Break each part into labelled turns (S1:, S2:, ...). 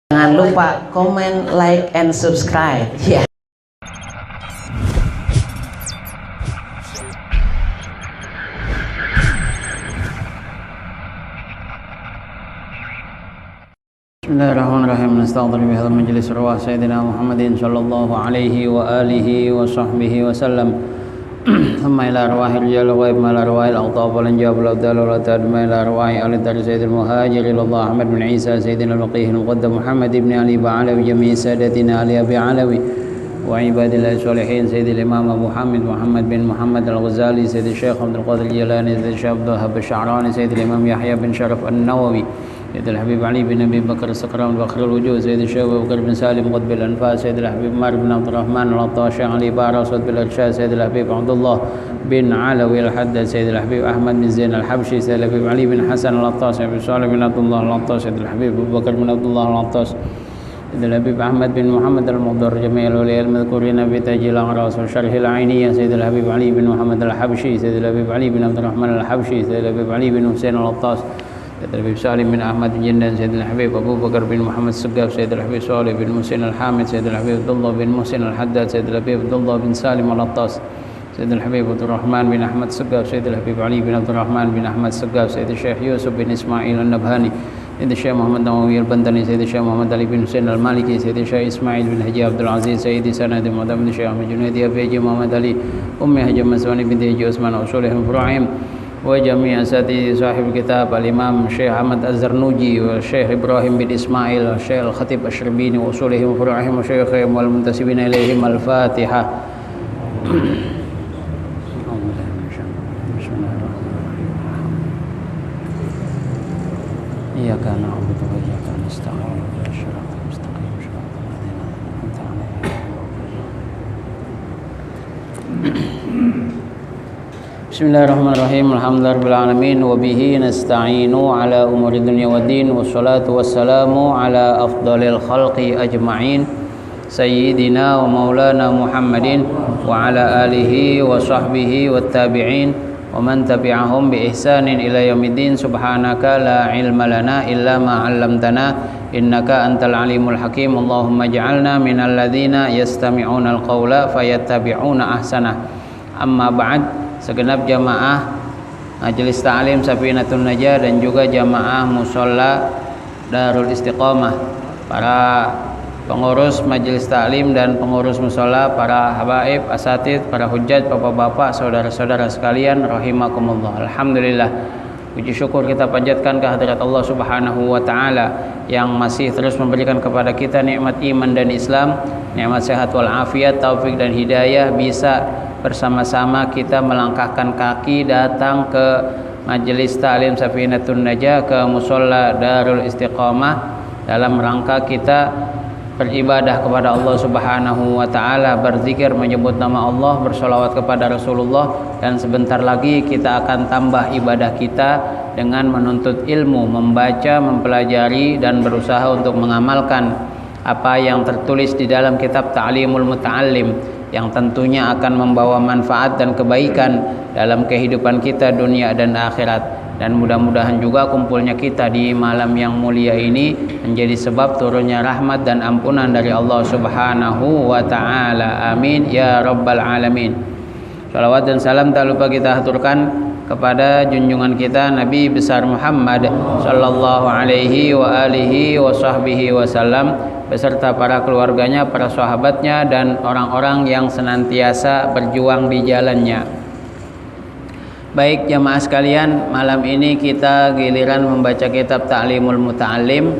S1: Jangan lupa komen, like, and subscribe. Ya. Bismillahirrahmanirrahim. Nasta'udzu bihadzal majlis rawah sayyidina Muhammadin sallallahu alaihi wa alihi wa sahbihi wa sallam. Thumma ila arwahir rijal ghaib ma ila arwahil aqtab wal anjab wal abdal wal tadma ila arwahi ahli dar sayyidil muhajir ilallah Ahmad bin Isa sayyidina al-Waqih al-Muqaddam Muhammad ibn Ali Ba'alawi jami'i sadatina Ali Abi Alawi wa ibadillahi sholihin sayyidil imam Abu Hamid Muhammad bin Muhammad al-Ghazali sayyidil Syekh Abdul Qadir Jilani sayyidil Syekh Abdul Wahhab Sya'rani sayyidil imam Yahya bin Sharaf an-Nawawi سيد الحبيب علي بن أبي بكر السكران بخر الوجود سيد الشيخ أبو بكر بن سالم قطب الأنفاس سيد الحبيب عمر بن عبد الرحمن العطاش علي بارا صد بالإرشاد سيد الحبيب عبد الله بن علوي الحداد سيد الحبيب أحمد بن زين الحبشي سيد الحبيب علي بن حسن العطاس سيد صالح بن عبد الله العطاس سيد الحبيب أبو بكر بن عبد الله العطاس سيد الحبيب أحمد بن محمد المقدر جميع الأولياء المذكورين بتاج الأعراس وشرح العينية سيد الحبيب علي بن محمد الحبشي سيد الحبيب علي بن عبد الرحمن الحبشي سيد الحبيب علي بن حسين العطاس سيد الحبيب سالم بن أحمد جندان سيد الحبيب أبو بكر بن محمد السقاف سيد الحبيب صالح بن محسن الحامد سيد الحبيب عبد الله بن محسن الحداد سيد الحبيب عبد الله بن سالم العطاس سيد الحبيب عبد الرحمن بن أحمد السقاف سيد الحبيب علي بن عبد الرحمن بن أحمد السقاف سيد الشيخ يوسف بن إسماعيل النبهاني سيد الشيخ محمد نووي البندني سيد الشيخ محمد علي بن حسين المالكي سيد الشيخ إسماعيل بن حجي عبد العزيز سيد سند مدام بن الشيخ أحمد جنيدي أبي محمد علي أمي حجي مسواني بن حجي عثمان أصولهم فروعهم وجميع أساتذة صاحب الكتاب الإمام الشيخ أحمد الزرنوجي والشيخ إبراهيم بن إسماعيل والشيخ الخطيب الشربيني وأصولهم وفروعهم وشيخهم والمنتسبين إليهم الفاتحة. إياك نعبد وإياك نستعين اهدنا الصراط المستقيم صراط الذين أنعمت عليهم. Bismillahirrahmanirrahim. Alhamdulillahirabbil alamin wa bihi nasta'inu ala umuri dunya waddin wassalatu wassalamu ala afdalil khalqi ajma'in sayyidina wa maulana Muhammadin wa ala alihi wa sahbihi wattabi'in wa man tabi'ahum bi ihsanin ila yaumiddin. Subhanaka la ilma lana illa ma 'allamtana innaka antal alimul hakim. Allahumma ij'alna minal ladzina yastami'una al-qawla fayattabi'una ahsanah. Amma ba'd. Segenap jamaah Majelis Ta'lim Safinatun Najah dan juga jamaah Musholla Darul Istiqomah, para pengurus Majelis Ta'lim dan pengurus Musholla, para habaib, asatid, para hujjat, bapak-bapak, saudara-saudara sekalian rahimakumullah. Alhamdulillah, puji syukur kita panjatkan kehadirat Allah Subhanahu wa taala yang masih terus memberikan kepada kita nikmat iman dan Islam, nikmat sehat wal afiat, taufik dan hidayah, bisa bersama-sama kita melangkahkan kaki datang ke Majelis Ta'lim Safinatun Najah, ke Musholla Darul Istiqomah, dalam rangka kita beribadah kepada Allah Subhanahu wa taala, berzikir, menyebut nama Allah, bersolawat kepada Rasulullah, dan sebentar lagi kita akan tambah ibadah kita dengan menuntut ilmu, membaca, mempelajari dan berusaha untuk mengamalkan apa yang tertulis di dalam kitab Ta'limul Muta'allim, yang tentunya akan membawa manfaat dan kebaikan dalam kehidupan kita dunia dan akhirat. Dan mudah-mudahan juga kumpulnya kita di malam yang mulia ini menjadi sebab turunnya rahmat dan ampunan dari Allah Subhanahu wa taala. Amin ya rabbal alamin. Salawat dan salam tak lupa kita haturkan kepada junjungan kita Nabi besar Muhammad sallallahu alaihi wa alihi wa sahbihi wasallam, beserta para keluarganya, para sahabatnya, dan orang-orang yang senantiasa berjuang di jalannya. Baik jamaah sekalian, malam ini kita giliran membaca kitab Ta'limul Muta'allim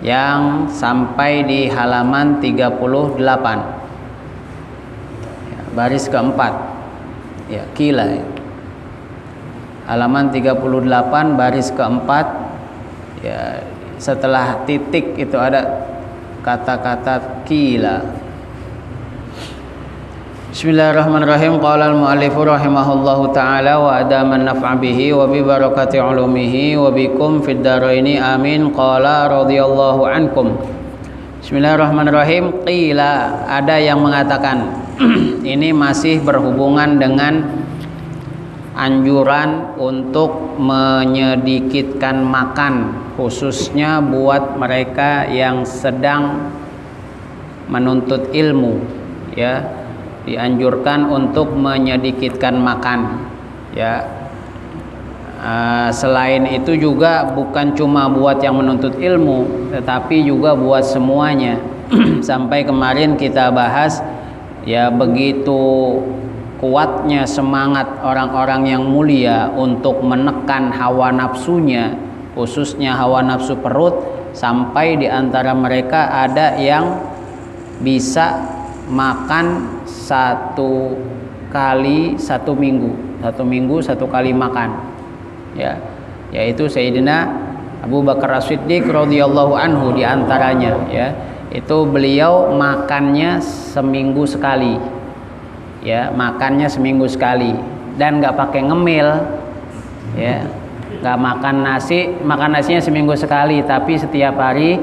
S1: yang sampai di halaman 38 ya, baris keempat ya, kila ya. Halaman 38 baris keempat ya, setelah titik itu ada kata-kata kila. Bismillahirrahmanirrahim. Qala al-mu'allifu rahimahullahu ta'ala wa adaman naf'a bihi wa bi barakati ulumihi wa bikum fid dharaini amin. Qala radhiyallahu ankum. Bismillahirrahmanirrahim. Qila, ada yang mengatakan ini masih berhubungan dengan anjuran untuk menyedikitkan makan, khususnya buat mereka yang sedang menuntut ilmu, ya, dianjurkan untuk menyedikitkan makan, ya. Selain itu juga bukan cuma buat yang menuntut ilmu, tetapi juga buat semuanya. Sampai kemarin kita bahas, ya, begitu kuatnya semangat orang-orang yang mulia untuk menekan hawa nafsunya, khususnya hawa nafsu perut, sampai di antara mereka ada yang bisa makan 1 kali 1 minggu, 1 minggu 1 kali makan, ya, yaitu Sayyidina Abu Bakar As-Siddiq radhiyallahu anhu di antaranya, ya, itu beliau makannya seminggu sekali. Ya, makannya seminggu sekali dan nggak pakai ngemil, ya, nggak makan nasi, makan nasinya seminggu sekali, tapi setiap hari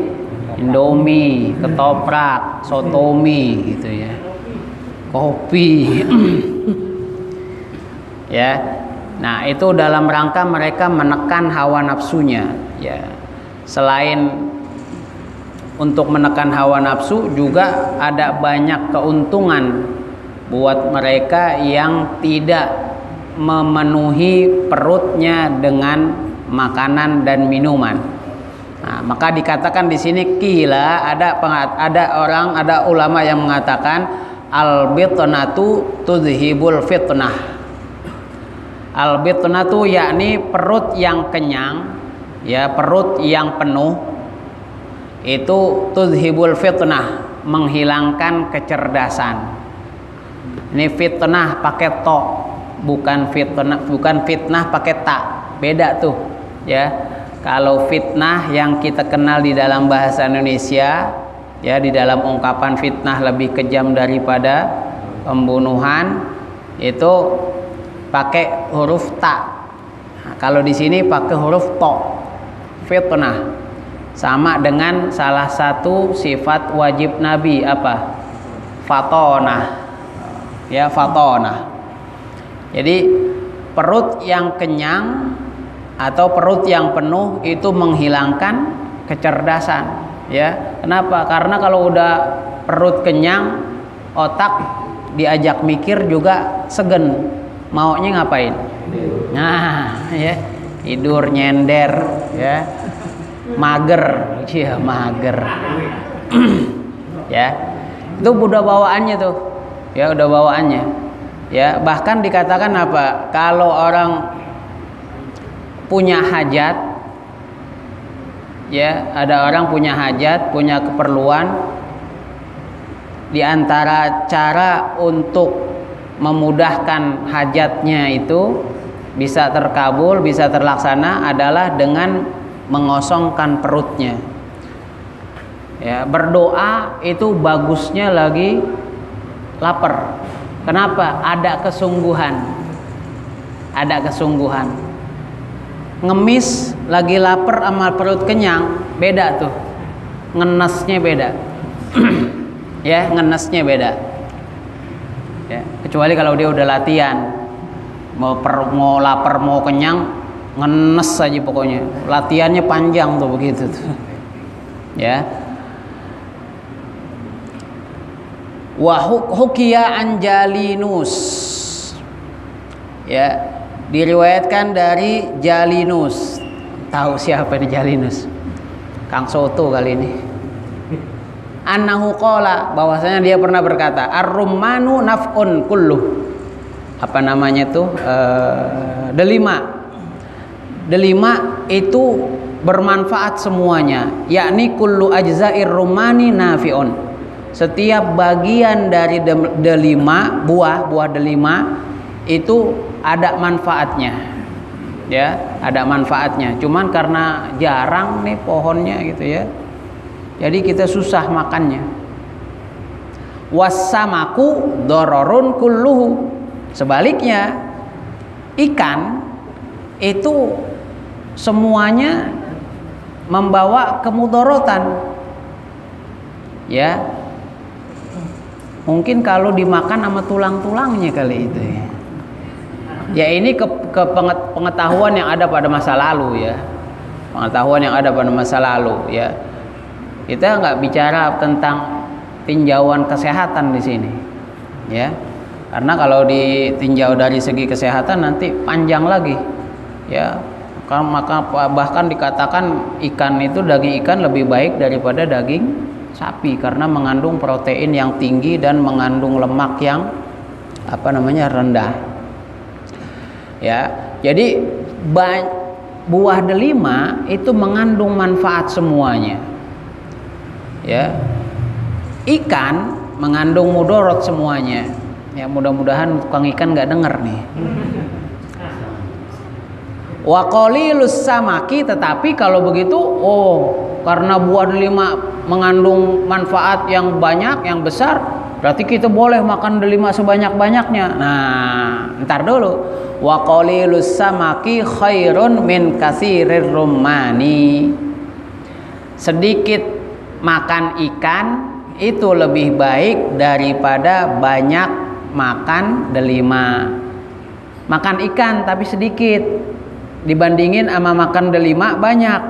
S1: Indomie, ketoprak, sotomi, gitu ya, kopi, ya. Nah, itu dalam rangka mereka menekan hawa nafsunya, ya. Selain untuk menekan hawa nafsu, juga ada banyak keuntungan buat mereka yang tidak memenuhi perutnya dengan makanan dan minuman. Nah, maka dikatakan di sini kila, ada ulama yang mengatakan al-bitnatu tudhibul fitnah. Al-bitnatu yakni perut yang kenyang, ya, perut yang penuh, itu tudhibul fitnah, menghilangkan kecerdasan. Ini fitnah pakai to, bukan fitnah pakai ta, beda tuh, ya. Kalau fitnah yang kita kenal di dalam bahasa Indonesia, ya, di dalam ungkapan fitnah lebih kejam daripada pembunuhan, itu pakai huruf ta. Nah, kalau di sini pakai huruf to, fitnah, sama dengan salah satu sifat wajib Nabi, apa? Fatonah. Ya, fatona. Jadi perut yang kenyang atau perut yang penuh itu menghilangkan kecerdasan, ya. Kenapa? Karena kalau udah perut kenyang, otak diajak mikir juga segen, maunya ngapain? Nah, ya, tidur, nyender, ya, mager, ya, mager. Ya, itu udah bawaannya tuh. Ya, udah bawaannya, ya. Bahkan dikatakan apa, kalau orang punya hajat, ya, ada orang punya hajat, punya keperluan, di antara cara untuk memudahkan hajatnya itu bisa terkabul, bisa terlaksana adalah dengan mengosongkan perutnya, ya. Berdoa itu bagusnya lagi lapar. Kenapa? Ada kesungguhan. Ada kesungguhan. Ngemis lagi lapar sama perut kenyang beda tuh. Ngenesnya beda. Ya, ngenesnya beda. Ya, kecuali kalau dia udah latihan. Mau lapar, mau kenyang, ngenes aja pokoknya. Latihannya panjang tuh begitu tuh. Ya. Wa hukiya an Jalinus, ya, diriwayatkan dari Jalinus. Tahu siapa ini Jalinus? Kang Soto kali ini. Annahu qala, bahwasanya dia pernah berkata, ar-rummanu naf'un kulluh. Apa namanya tuh? Delima. Delima itu bermanfaat semuanya, yakni kullu ajza'ir rummani nafi'un. Setiap bagian dari delima, buah delima itu ada manfaatnya, ya, ada manfaatnya. Cuman karena jarang nih pohonnya, gitu ya, jadi kita susah makannya. Wassamaku dororun kulluhu. Sebaliknya, ikan itu semuanya membawa kemudorotan, ya. Mungkin kalau dimakan sama tulang-tulangnya kali itu, ya. Ya, ini pengetahuan yang ada pada masa lalu ya, pengetahuan yang ada pada masa lalu ya. Kita nggak bicara tentang tinjauan kesehatan di sini ya, karena kalau ditinjau dari segi kesehatan nanti panjang lagi ya. Maka bahkan dikatakan ikan itu, daging ikan lebih baik daripada daging sapi karena mengandung protein yang tinggi dan mengandung lemak yang rendah ya. Jadi buah delima itu mengandung manfaat semuanya ya. Ikan mengandung mudorot semuanya ya. Mudah-mudahan tukang ikan nggak denger nih. Wa qalilus samaki, tetapi kalau begitu karena buah delima mengandung manfaat yang banyak, yang besar, berarti kita boleh makan delima sebanyak-banyaknya. Nah, ntar dulu. Wa qalilus samaki khairun min katsirir rumani. Sedikit makan ikan itu lebih baik daripada banyak makan delima. Makan ikan tapi sedikit dibandingin sama makan delima banyak.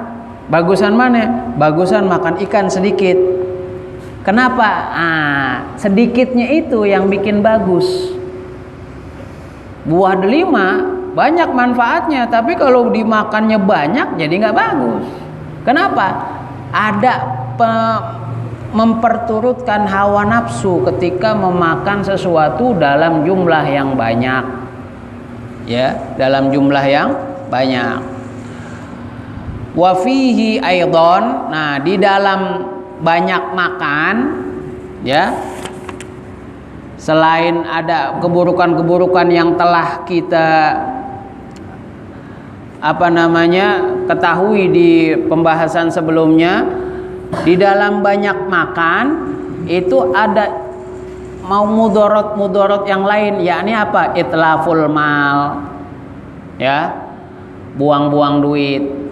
S1: Bagusan mana? Bagusan makan ikan sedikit. Kenapa? Sedikitnya itu yang bikin bagus. Buah delima banyak manfaatnya, tapi kalau dimakannya banyak jadi nggak bagus. Kenapa? Ada memperturutkan hawa nafsu ketika memakan sesuatu dalam jumlah yang banyak. Ya, dalam jumlah yang banyak. Wa fihi aidon, nah di dalam banyak makan ya, selain ada keburukan-keburukan yang telah kita ketahui di pembahasan sebelumnya, di dalam banyak makan itu ada mudorot yang lain, yakni apa? Itlaful mal ya, buang-buang duit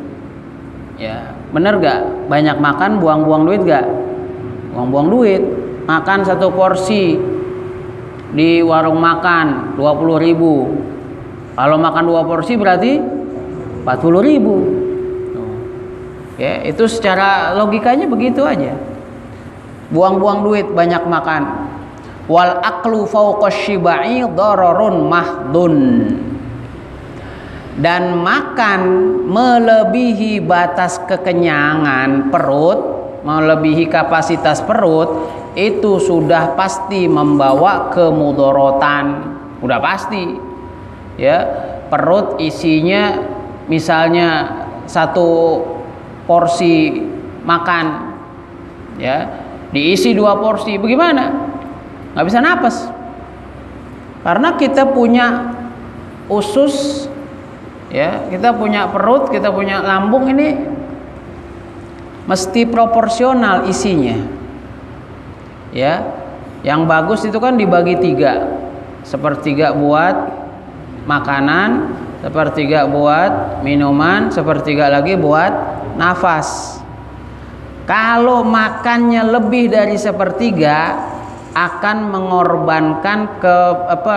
S1: ya. Bener gak? Banyak makan buang-buang duit gak? Buang-buang duit. Makan satu porsi di warung makan 20.000, kalau makan 2 porsi berarti 40.000 ya. Itu secara logikanya begitu aja. Buang-buang duit, banyak makan. Wal aklu fawqash shibai dararun mahdun. Dan makan melebihi batas kekenyangan perut, melebihi kapasitas perut, itu sudah pasti membawa kemudorotan, udah pasti ya. Perut isinya misalnya 1 porsi makan ya, diisi 2 porsi, bagaimana? Nggak bisa napas, karena kita punya usus ya, kita punya perut, kita punya lambung, ini mesti proporsional isinya ya. Yang bagus itu kan dibagi 3, 1/3 buat makanan, 1/3 buat minuman, 1/3 lagi buat nafas. Kalau makannya lebih dari 1/3 akan mengorbankan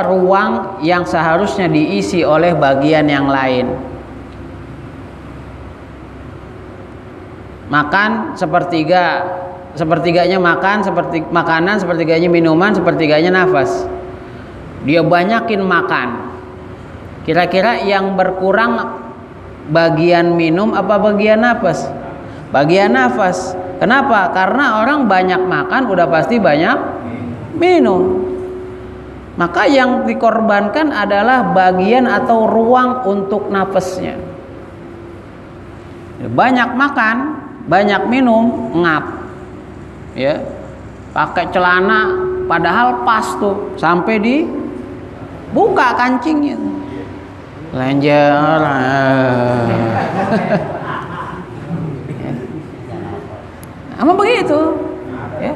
S1: ruang yang seharusnya diisi oleh bagian yang lain. Makan 1/3-nya makan, makanan 1/3-nya minuman, 1/3-nya nafas. Dia banyakin makan. Kira-kira yang berkurang bagian minum apa bagian nafas? Bagian nafas. Kenapa? Karena orang banyak makan udah pasti banyak minum. Maka yang dikorbankan adalah bagian atau ruang untuk nafasnya. Banyak makan, banyak minum, ngap ya, pakai celana padahal pas tuh, sampai di buka kancingnya, lenjer sama begitu ya.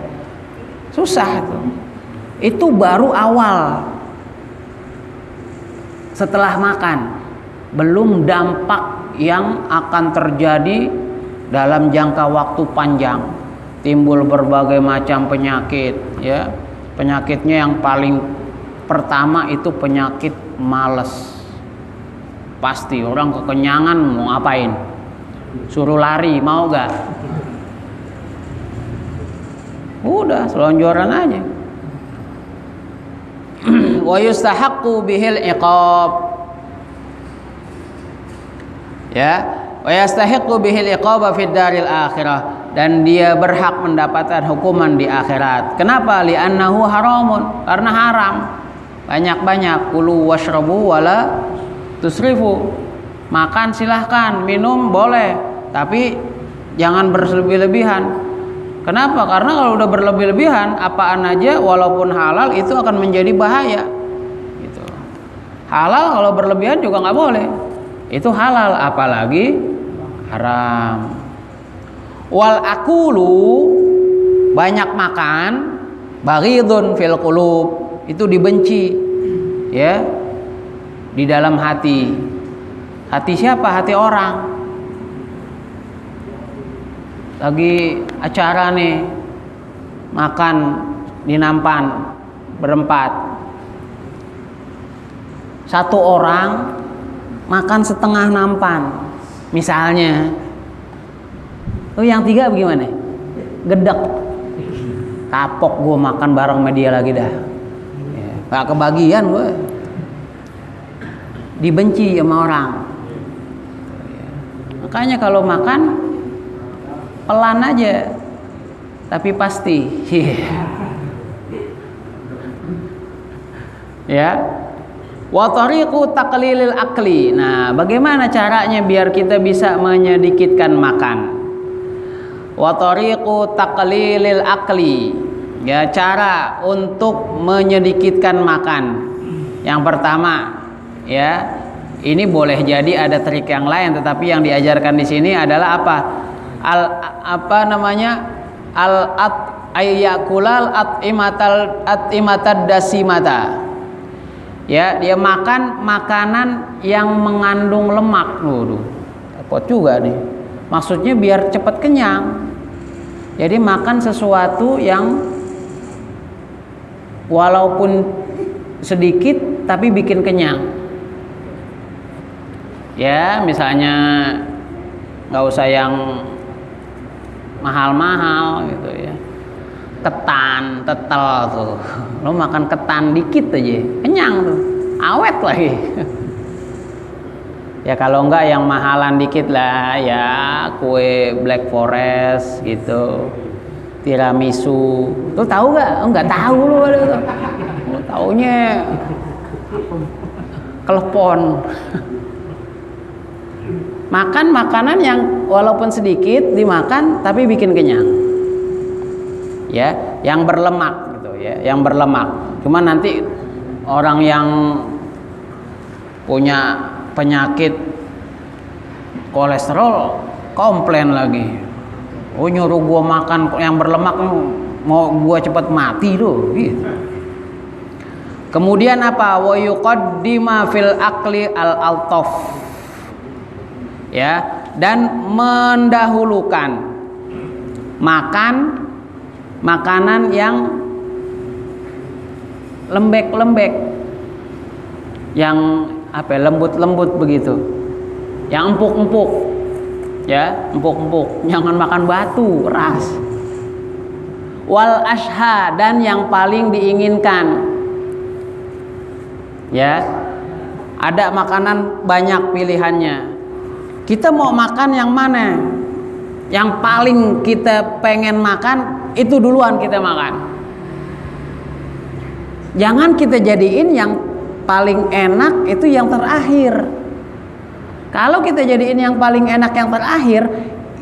S1: Susah itu. Itu baru awal. Setelah makan, belum dampak yang akan terjadi dalam jangka waktu panjang. Timbul berbagai macam penyakit ya. Penyakitnya yang paling pertama itu penyakit malas. Pasti orang kekenyangan mau ngapain? Suruh lari, mau gak? Udah selonjoran aja. Wa yustahaqqu bihil iqab. Ya, wa yastahiqqu bihil iqaba fid daril akhirah, dan dia berhak mendapatkan hukuman di akhirat. Kenapa? Li'annahu haramun, karena haram. Banyak-banyak, kulu washrabu wala tusrifu. Makan silahkan, minum boleh, tapi jangan berlebih-lebihan. Kenapa? Karena kalau udah berlebih-lebihan, apaan aja walaupun halal itu akan menjadi bahaya. Gitu. Halal kalau berlebihan juga nggak boleh. Itu halal, apalagi haram. Wal akulu, banyak makan, baghidun fil qulub, itu dibenci, ya, di dalam hati. Hati siapa? Hati orang. Lagi acara nih, makan di nampan berempat, satu orang makan setengah nampan misalnya, yang tiga bagaimana? Gedek, kapok gue makan bareng sama dia lagi dah, gak kebagian gue, dibenci sama orang. Makanya kalau makan pelan aja, tapi pasti. Ya. Wa tariqu taqlilil akli. Nah, bagaimana caranya biar kita bisa menyedikitkan makan? Wa tariqu taqlilil akli. Ya, cara untuk menyedikitkan makan. Yang pertama, ya, ini boleh jadi ada trik yang lain, tetapi yang diajarkan di sini adalah apa? Ayyakulal at'imatad dasimata. Ya, dia makan makanan yang mengandung lemak. Repot juga nih. Maksudnya biar cepat kenyang. Jadi makan sesuatu yang walaupun sedikit tapi bikin kenyang. Ya, misalnya nggak usah yang mahal-mahal gitu ya. Ketan, tetel tuh. Lo makan ketan dikit aja, kenyang tuh. Awet lagi. Ya kalau enggak yang mahalan dikit lah, ya kue Black Forest gitu. Tiramisu. Lo tahu nggak? Enggak tahu lo tuh. Lo taunya klepon. Makan makanan yang walaupun sedikit dimakan tapi bikin kenyang. Ya, yang berlemak gitu ya, yang berlemak. Cuma nanti orang yang punya penyakit kolesterol komplain lagi. Oh, nyuruh gua makan yang berlemak, mau gua cepat mati tuh gitu. Kemudian apa? Wa yuqaddima fil akli al-altaf. Ya, dan mendahulukan makan makanan yang lembek-lembek, yang apa, lembut-lembut begitu, yang empuk-empuk, ya, empuk-empuk. Jangan makan batu keras. Wal ashha, dan yang paling diinginkan, ya, ada makanan banyak pilihannya. Kita mau makan yang mana? Yang paling kita pengen makan itu duluan kita makan. Jangan kita jadiin yang paling enak itu yang terakhir. Kalau kita jadiin yang paling enak yang terakhir,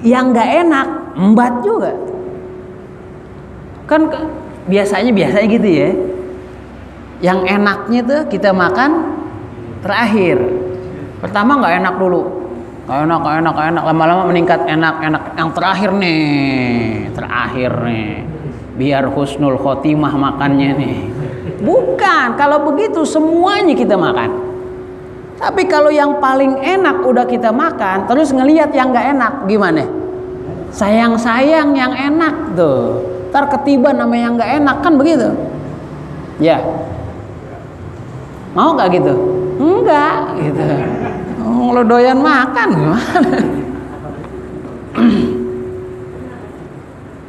S1: yang nggak enak embat juga. Kan biasanya gitu ya. Yang enaknya tuh kita makan terakhir. Pertama nggak enak dulu. Gak enak, lama-lama meningkat enak yang terakhir nih, biar husnul khotimah makannya nih. Bukan, kalau begitu semuanya kita makan. Tapi kalau yang paling enak udah kita makan, terus ngelihat yang gak enak, gimana? Sayang-sayang yang enak tuh, ntar ketiban sama yang gak enak, kan begitu? Ya, mau gak gitu? Enggak gitu. Lo doyan makan gimana?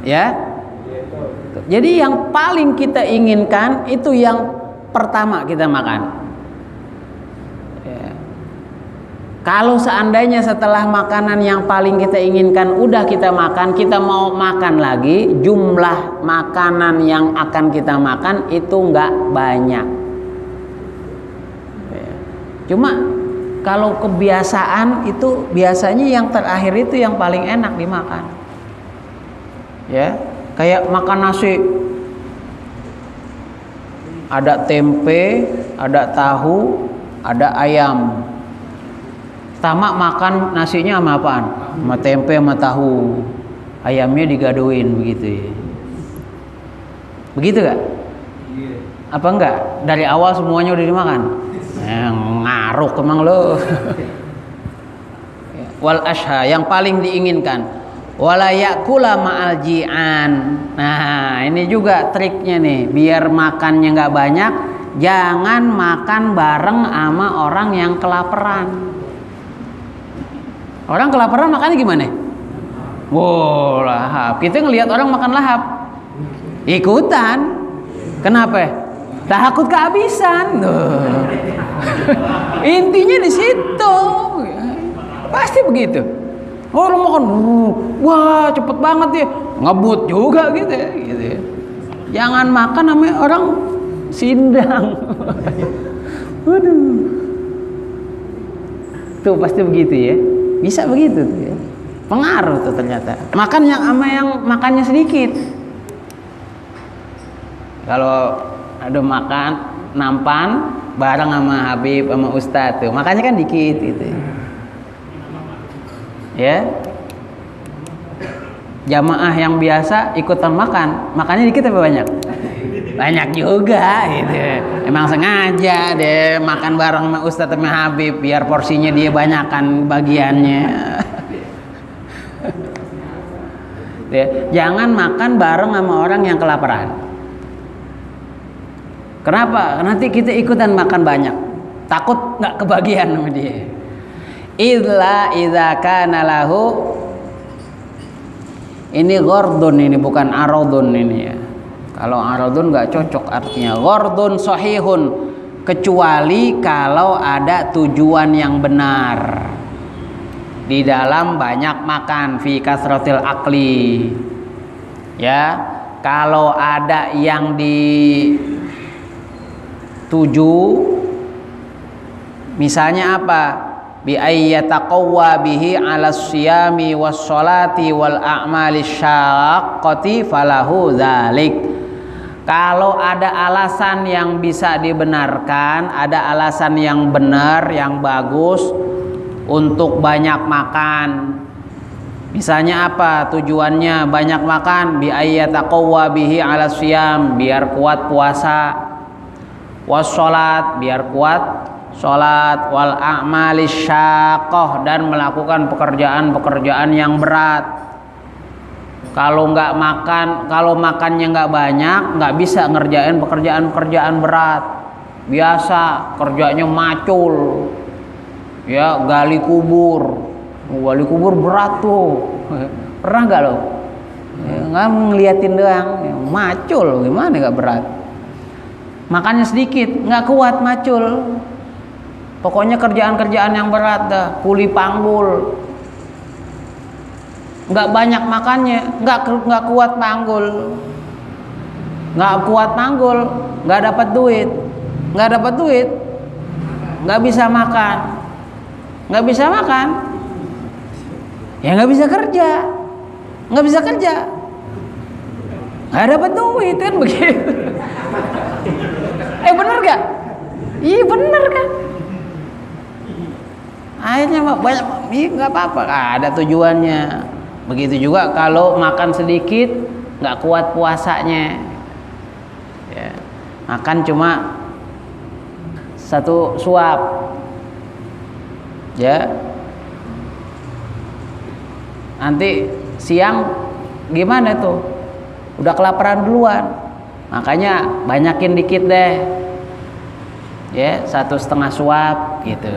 S1: Ya. Jadi yang paling kita inginkan itu yang pertama kita makan. Ya. Kalau seandainya setelah makanan yang paling kita inginkan udah kita makan, kita mau makan lagi, jumlah makanan yang akan kita makan itu nggak banyak. Ya. Cuma kalau kebiasaan itu biasanya yang terakhir itu yang paling enak dimakan. Ya. Kayak makan nasi, ada tempe, ada tahu, ada ayam. Pertama makan nasinya sama apaan? Sama tempe sama tahu. Ayamnya digadoin begitu ya. Begitu gak? Apa enggak? Dari awal semuanya udah dimakan? Ngaruh emang lo. Wal asha yang paling diinginkan. Wala yakula ma'al ji'an. Nah ini juga triknya nih, biar makannya nggak banyak, jangan makan bareng sama orang yang kelaparan. Orang kelaparan makannya gimana? Wow, lahap. Kita ngelihat orang makan lahap, ikutan. Kenapa? Takut kehabisan. Intinya di situ. Pasti begitu. Orang makan, wah cepet banget ya, ngebut juga gitu ya. Jangan makan namanya orang sindang. Waduh, tuh pasti begitu ya, bisa begitu tuh ya. Pengaruh tuh ternyata. Makan yang sama yang makannya sedikit. Kalau ada makan nampan bareng sama Habib sama Ustadz tuh, makannya kan dikit gitu. Ya, jamaah yang biasa ikutan makannya dikit apa banyak? Banyak juga gitu. Emang sengaja deh makan bareng sama Ustadz sama Habib biar porsinya dia banyakan bagiannya. Jangan makan bareng sama orang yang kelaparan. Kenapa? Nanti kita ikutan makan banyak, takut nggak kebagian sama dia. Illa idza kana lahu, ini ghordun, ini bukan aradun ini ya. Kalau aradun nggak cocok artinya. Ghordun sahihun, kecuali kalau ada tujuan yang benar di dalam banyak makan, fi kasratil akli. Ya, kalau ada yang dituju, misalnya apa? Bi ayyataqawwa bihi 'ala siyami was sholati wal a'mali syaqqati falahu dzalik. Kalau ada alasan yang bisa dibenarkan, ada alasan yang benar, yang bagus untuk banyak makan. Misalnya apa tujuannya banyak makan? Bi ayyataqawwa bihi 'ala siyam, biar kuat puasa. Was sholat, biar kuat sholat. Wal a'mali syaqqah, dan melakukan pekerjaan-pekerjaan yang berat. Kalau nggak makan, kalau makannya nggak banyak, nggak bisa ngerjain pekerjaan-pekerjaan berat. Biasa kerjanya macul, ya gali kubur berat tuh. Pernah nggak lo? Nggak ngeliatin doang, macul gimana nggak berat? Makannya sedikit, nggak kuat macul. Pokoknya kerjaan-kerjaan yang berat dah, kuli panggul. Nggak banyak makannya, nggak kuat panggul. Nggak dapat duit, nggak bisa makan. Ya nggak bisa kerja, nggak dapat duit kan begitu. Bener gak? Iya bener kan. Akhirnya banyak, nggak apa-apa, ada tujuannya. Begitu juga kalau makan sedikit, nggak kuat puasanya. Ya, makan cuma satu suap, ya. Nanti siang gimana tuh? Udah kelaparan duluan, makanya banyakin dikit deh, ya 1,5 suap gitu.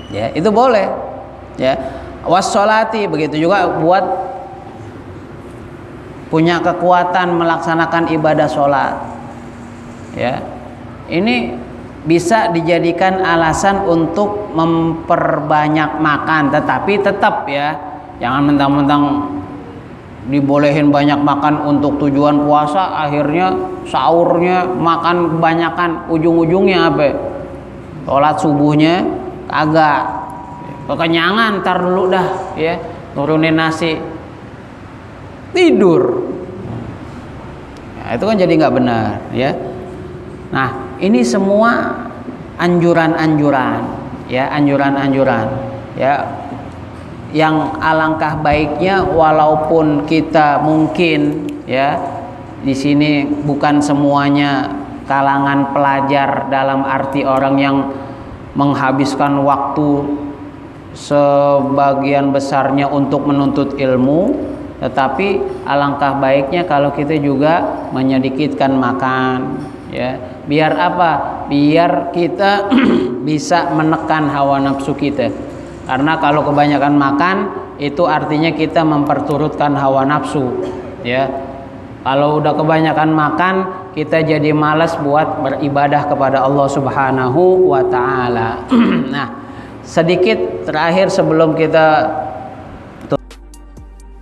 S1: Ya, itu boleh. Ya. Wassolati, begitu juga buat punya kekuatan melaksanakan ibadah sholat. Ya. Ini bisa dijadikan alasan untuk memperbanyak makan, tetapi tetap ya, jangan mentang-mentang dibolehin banyak makan untuk tujuan puasa, akhirnya sahurnya makan kebanyakan, ujung-ujungnya apa? Sholat subuhnya kagak, kekenyangan, ntar dulu dah ya, nurunin nasi, tidur. Nah, itu kan jadi nggak benar ya. Nah, ini semua anjuran-anjuran ya, anjuran-anjuran ya, yang alangkah baiknya walaupun kita mungkin ya di sini bukan semuanya kalangan pelajar dalam arti orang yang menghabiskan waktu sebagian besarnya untuk menuntut ilmu, tetapi alangkah baiknya kalau kita juga menyedikitkan makan ya. Biar apa? Biar kita bisa menekan hawa nafsu kita. Karena kalau kebanyakan makan itu artinya kita memperturutkan hawa nafsu ya. Kalau udah kebanyakan makan, kita jadi malas buat beribadah kepada Allah Subhanahu wa taala. Nah, sedikit terakhir sebelum kita